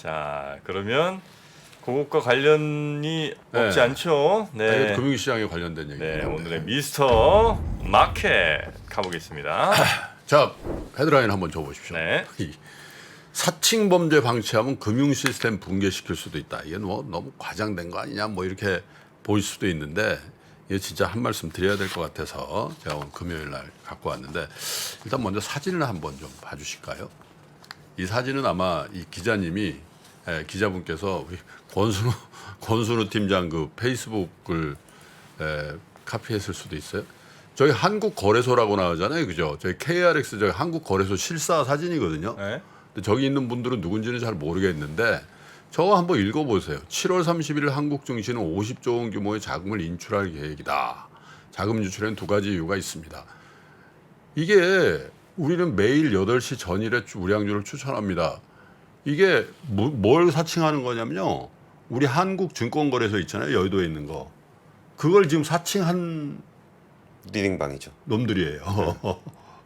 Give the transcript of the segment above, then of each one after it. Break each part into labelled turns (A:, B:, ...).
A: 자, 그러면 그것과 관련이 없지
B: 네.
A: 않죠?
B: 아,
A: 네.
B: 이거 금융시장에 관련된 얘기예요.
A: 네, 오늘의 미스터 마켓 가보겠습니다.
B: 자, 헤드라인 한번 줘보십시오.
A: 네.
B: 이 사칭 범죄 방치하면 금융 시스템 붕괴시킬 수도 있다. 이게 뭐 너무 과장된 거 아니냐 뭐 이렇게 보일 수도 있는데 이게 진짜 한 말씀 드려야 될 것 같아서 제가 오늘 금요일 날 갖고 왔는데 일단 먼저 사진을 한번 좀 봐주실까요? 이 사진은 아마 이 기자님이 기자분께서 우리 권순우 팀장 그 페이스북을 카피했을 수도 있어요. 저희 한국거래소라고 나오잖아요, 그죠? 저희 KRX 저희 한국거래소 실사 사진이거든요.
A: 네.
B: 근데 저기 있는 분들은 누군지는 잘 모르겠는데 저거 한번 읽어보세요. 7월 30일 한국 증시는 50조 원 규모의 자금을 인출할 계획이다. 자금 유출에는 두 가지 이유가 있습니다. 이게 우리는 매일 8시 전일에 우량주를 추천합니다. 이게 뭘 사칭하는 거냐면요. 우리 한국증권거래소 있잖아요. 여의도에 있는 거. 그걸 지금 사칭한
C: 리딩방이죠.
B: 놈들이에요.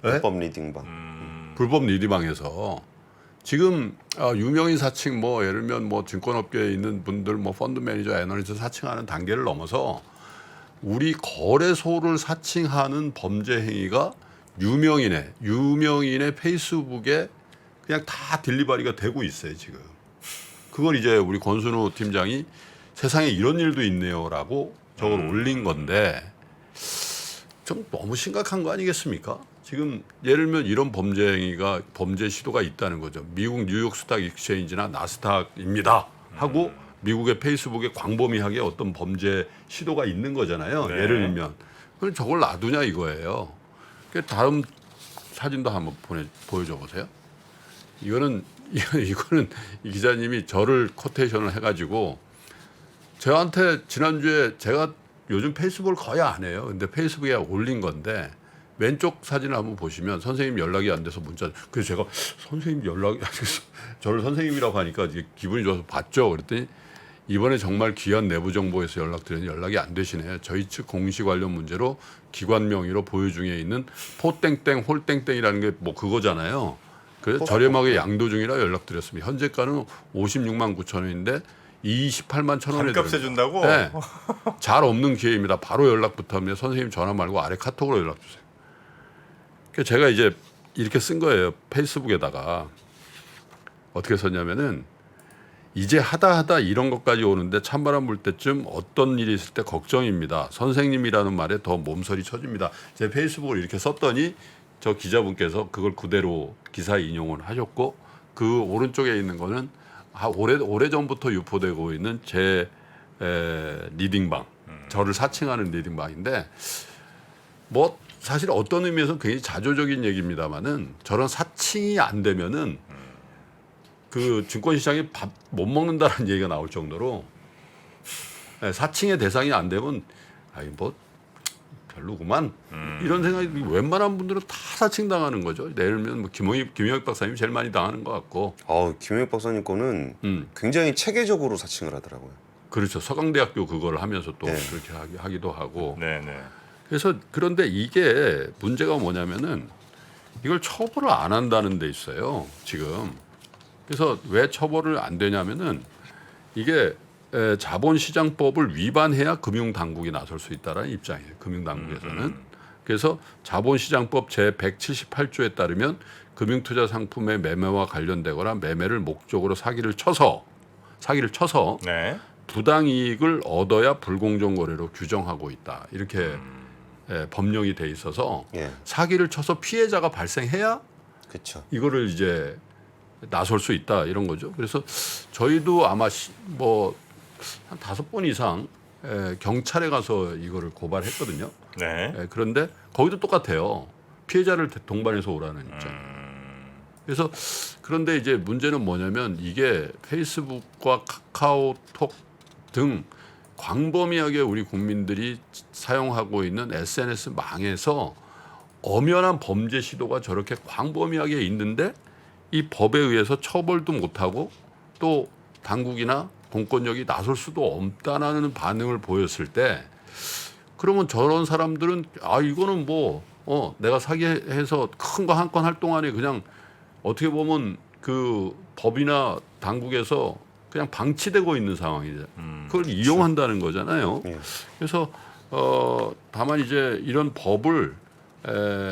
B: 네?
C: 불법 리딩방.
B: 불법 리디방에서 지금 유명인 사칭 뭐 예를 들면 뭐 증권업계에 있는 분들 뭐 펀드 매니저 애널리스트 사칭하는 단계를 넘어서 우리 거래소를 사칭하는 범죄 행위가 유명인의 페이스북에 그냥 다 딜리버리가 되고 있어요 지금. 그걸 이제 우리 권순우 팀장이 세상에 이런 일도 있네요라고 저걸 올린 건데 좀 너무 심각한 거 아니겠습니까? 지금 예를 들면 이런 범죄 시도가 있다는 거죠. 미국 뉴욕 스탁 익스체인지나 나스닥입니다 하고 미국의 페이스북에 광범위하게 어떤 범죄 시도가 있는 거잖아요.
A: 네.
B: 예를 들면 그럼 저걸 놔두냐 이거예요. 다음 사진도 한번 보여줘 보세요. 이거는 이 기자님이 저를 코테이션을 해가지고 저한테 지난주에 제가 요즘 페이스북을 거의 안 해요. 근데 페이스북에 올린 건데 왼쪽 사진을 한번 보시면 선생님 연락이 안 돼서 문자. 그래서 제가 선생님 저를 선생님이라고 하니까 이제 기분이 좋아서 봤죠. 그랬더니 이번에 정말 귀한 내부 정보에서 연락드렸는데 연락이 안 되시네. 저희 측 공시 관련 문제로 기관 명의로 보유 중에 있는 포땡땡 홀땡땡이라는 게 뭐 그거잖아요. 그래서 저렴하게 양도 중이라 연락드렸습니다. 현재가는 56만 9천 원인데 28만 1천 원에
A: 반값 해준다고?
B: 네. 잘 없는 기회입니다. 바로 연락부터 하면 선생님 전화 말고 아래 카톡으로 연락 주세요. 그래서 제가 이제 이렇게 쓴 거예요. 페이스북에다가 어떻게 썼냐면은 이제 하다 이런 것까지 오는데 찬바람 불 때쯤 어떤 일이 있을 때 걱정입니다. 선생님이라는 말에 더 몸서리 쳐집니다. 제 페이스북을 이렇게 썼더니 저 기자분께서 그걸 그대로 기사 인용을 하셨고 그 오른쪽에 있는 거는 오래 전부터 유포되고 있는 제 리딩방, 저를 사칭하는 리딩방인데 뭐 사실 어떤 의미에서 굉장히 자조적인 얘기입니다만은 저런 사칭이 안 되면은 그 증권시장에 밥 못 먹는다는 얘기가 나올 정도로 사칭의 대상이 안 되면 뭐 별로구만 이런 생각이 웬만한 분들은 다 사칭당하는 거죠. 예를 들면 뭐 김영익 박사님이 제일 많이 당하는 것 같고.
C: 김영익 박사님 거는 굉장히 체계적으로 사칭을 하더라고요.
B: 그렇죠. 서강대학교 그걸 하면서 또
C: 네.
B: 그렇게 하기도 하고.
A: 네네.
B: 그래서 그런데 이게 문제가 뭐냐면은 이걸 처벌을 안 한다는 데 있어요. 지금. 그래서 왜 처벌을 안 되냐면은 이게 자본시장법을 위반해야 금융당국이 나설 수 있다는 입장이에요. 금융당국에서는. 그래서 자본시장법 제178조에 따르면 금융투자 상품의 매매와 관련되거나 매매를 목적으로 사기를 쳐서
A: 네.
B: 부당이익을 얻어야 불공정 거래로 규정하고 있다. 이렇게 법령이 돼 있어서
C: 예,
B: 사기를 쳐서 피해자가 발생해야
C: 그렇죠.
B: 이거를 이제 나설 수 있다 이런 거죠. 그래서 저희도 아마 뭐 한 5번 이상 경찰에 가서 이거를 고발했거든요.
A: 네.
B: 그런데 거기도 똑같아요. 피해자를 동반해서 오라는 입장. 그래서 그런데 이제 문제는 뭐냐면 이게 페이스북과 카카오톡 등 광범위하게 우리 국민들이 사용하고 있는 SNS 망에서 엄연한 범죄 시도가 저렇게 광범위하게 있는데 이 법에 의해서 처벌도 못하고 또 당국이나 공권력이 나설 수도 없다는 반응을 보였을 때 그러면 저런 사람들은 이거는 뭐 내가 사기해서 큰 거 한 건 할 동안에 그냥 어떻게 보면 그 법이나 당국에서 그냥 방치되고 있는 상황이죠. 그걸 이용한다는 거잖아요.
C: 예.
B: 그래서 다만 이제 이런 법을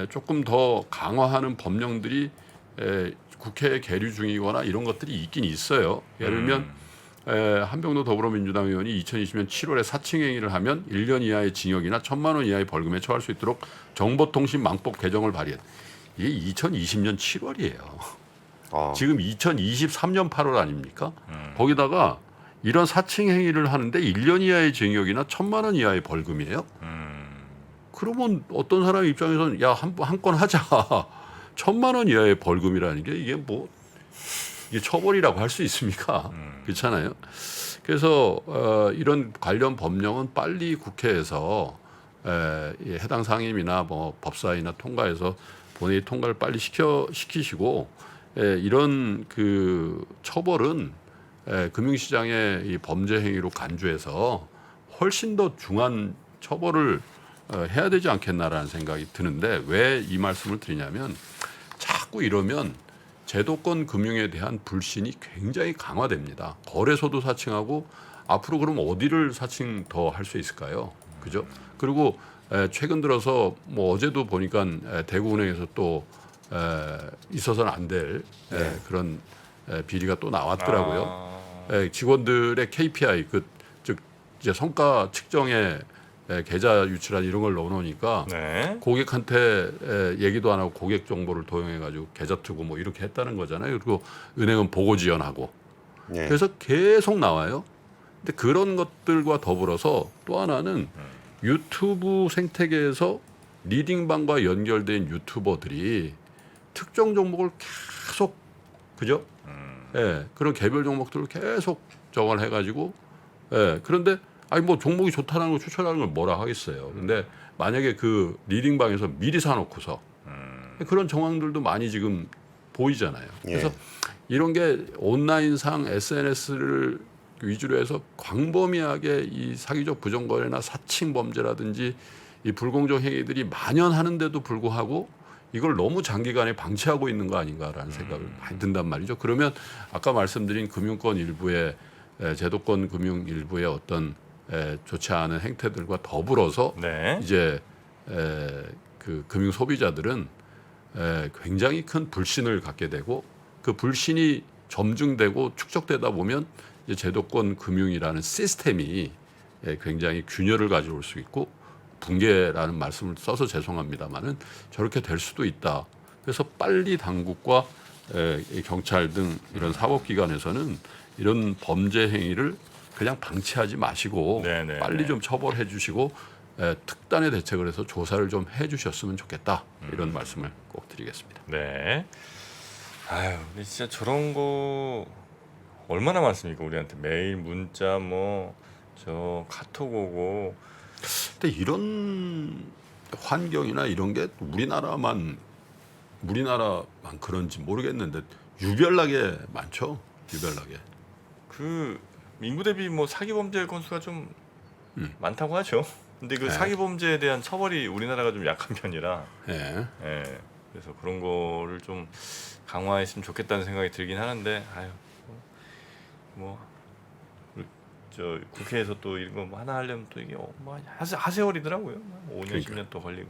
B: 조금 더 강화하는 법령들이 국회에 계류 중이거나 이런 것들이 있긴 있어요. 예를 들면 한병도 더불어민주당 의원이 2020년 7월에 사칭 행위를 하면 1년 이하의 징역이나 1,000만 원 이하의 벌금에 처할 수 있도록 정보통신망법 개정을 발의했. 이게 2020년 7월이에요. 지금 2023년 8월 아닙니까? 거기다가 이런 사칭 행위를 하는데 1년 이하의 징역이나 1,000만 원 이하의 벌금이에요. 그러면 어떤 사람 입장에서는 야, 한 건 하자. 1,000만 원 이하의 벌금이라는 게 이게 뭐 이게 처벌이라고 할 수 있습니까? 그렇잖아요. 그래서 이런 관련 법령은 빨리 국회에서 해당 상임이나 뭐 법사위나 통과해서 본회의 통과를 빨리 시키시고 이런 그 처벌은 금융시장의 이 범죄 행위로 간주해서 훨씬 더 중한 처벌을 해야 되지 않겠나라는 생각이 드는데 왜 이 말씀을 드리냐면 자꾸 이러면 제도권 금융에 대한 불신이 굉장히 강화됩니다. 거래소도 사칭하고 앞으로 그럼 어디를 사칭 더 할 수 있을까요? 그죠? 그리고 최근 들어서 뭐 어제도 보니까 대구은행에서 또 있어서는 안 될 그런 비리가 또 나왔더라고요. 직원들의 KPI 즉 이제 성과 측정에 계좌 유출한 이런 걸 넣어놓으니까
A: 네.
B: 고객한테 얘기도 안 하고 고객 정보를 도용해가지고 계좌 트고 뭐 이렇게 했다는 거잖아요. 그리고 은행은 보고 지연하고
C: 예.
B: 그래서 계속 나와요. 근데 그런 것들과 더불어서 또 하나는 유튜브 생태계에서 리딩방과 연결된 유튜버들이 특정 종목을 계속 그죠? 그런 개별 종목들을 계속 정을 해가지고 그런데 아니 뭐 종목이 좋다는 걸 추천하는 걸 뭐라 하겠어요. 근데 만약에 그 리딩방에서 미리 사놓고서 그런 정황들도 많이 지금 보이잖아요. 그래서 이런 게 온라인상 SNS를 위주로 해서 광범위하게 이 사기적 부정거래나 사칭 범죄라든지 이 불공정 행위들이 만연하는데도 불구하고 이걸 너무 장기간에 방치하고 있는 거 아닌가라는 생각을 많이 든단 말이죠. 그러면 아까 말씀드린 금융권 일부의 제도권 금융 일부의 어떤 좋지 않은 행태들과 더불어서 이제 그 금융 소비자들은 굉장히 큰 불신을 갖게 되고 그 불신이 점증되고 축적되다 보면 이제 제도권 금융이라는 시스템이 굉장히 균열을 가져올 수 있고 붕괴라는 말씀을 써서 죄송합니다만은 저렇게 될 수도 있다. 그래서 빨리 당국과 경찰 등 이런 사법기관에서는 이런 범죄 행위를 그냥 방치하지 마시고 빨리 좀 처벌해 주시고 특단의 대책을 해서 조사를 좀 해 주셨으면 좋겠다. 이런 말씀을 꼭 드리겠습니다.
A: 네. 아유, 근데 진짜 저런 거 얼마나 많습니까? 우리한테 매일 문자 뭐 저 카톡 오고.
B: 근데 이런 환경이나 이런 게 우리나라만 그런지 모르겠는데 유별나게 많죠. 유별나게.
A: 그 인구 대비 뭐 사기 범죄 건수가 좀 많다고 하죠. 근데 그 사기 범죄에 대한 처벌이 우리나라가 좀 약한 편이라. 그래서 그런 거를 좀 강화했으면 좋겠다는 생각이 들긴 하는데 아유 뭐 저 국회에서 또 이런 거 뭐 하나 하려면 또 이게 뭐 하세월이더라고요. 5년
B: 그러니까요.
A: 10년 또 걸리고.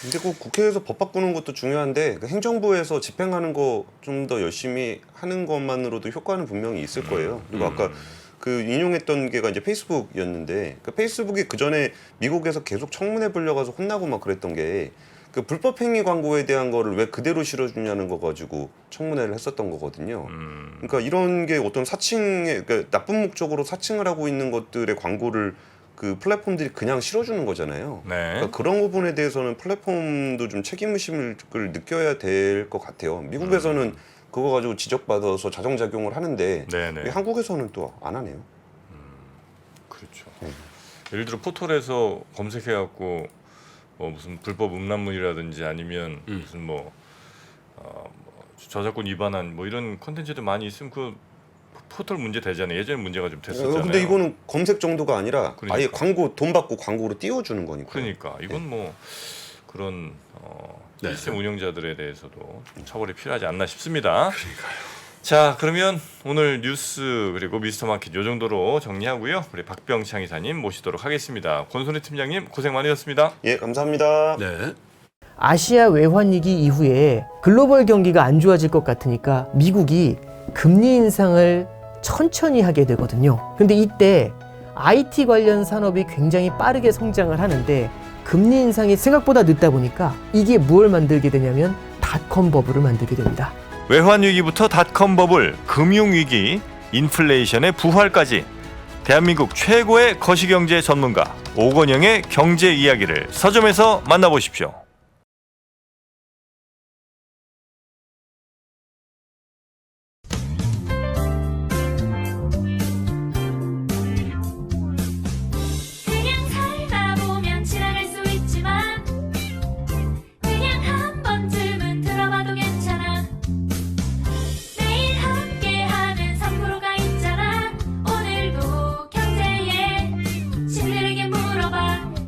C: 근데 그 국회에서 법 바꾸는 것도 중요한데 그 행정부에서 집행하는 거 좀 더 열심히 하는 것만으로도 효과는 분명히 있을 거예요. 그리고 아까 그 인용했던 게가 이제 페이스북이었는데 그 페이스북이 그 전에 미국에서 계속 청문회 불려가서 혼나고 막 그랬던 게 그 불법 행위 광고에 대한 거를 왜 그대로 실어주냐는 거 가지고 청문회를 했었던 거거든요. 그러니까 이런 게 어떤 사칭에 그러니까 나쁜 목적으로 사칭을 하고 있는 것들의 광고를 그 플랫폼들이 그냥 실어주는 거잖아요. 그러니까 그런 부분에 대해서는 플랫폼도 좀 책임의식을 느껴야 될 것 같아요. 미국에서는 그거 가지고 지적받아서 자정작용을 하는데 왜 한국에서는 또 안 하네요.
A: 그렇죠. 예를 들어 포털에서 검색해갖고 뭐 무슨 불법 음란물이라든지 아니면 무슨 뭐 저작권 위반한 뭐 이런 콘텐츠도 많이 있으면 그 포털 문제 되잖아요. 예전에 문제가 좀 됐었잖아요.
C: 근데 이거는 검색 정도가 아니라
A: 그러니까.
C: 아예 광고 돈 받고 광고로 띄워주는 거니까.
A: 그러니까 이건 뭐 그런 시스템 운영자들에 대해서도 처벌이 필요하지 않나 싶습니다.
B: 그러니까요.
A: 자, 그러면 오늘 뉴스 그리고 미스터마켓 요 정도로 정리하고요. 우리 박병창 이사님 모시도록 하겠습니다. 권순희 팀장님 고생 많으셨습니다.
C: 예, 감사합니다.
B: 네.
D: 아시아 외환 위기 이후에 글로벌 경기가 안 좋아질 것 같으니까 미국이 금리 인상을 천천히 하게 되거든요. 근데 이때 IT 관련 산업이 굉장히 빠르게 성장을 하는데 금리 인상이 생각보다 늦다 보니까 이게 뭘 만들게 되냐면 닷컴 버블을 만들게 됩니다.
A: 외환 위기부터 닷컴 버블, 금융 위기, 인플레이션의 부활까지 대한민국 최고의 거시경제 전문가 오건영의 경제 이야기를 서점에서 만나보십시오.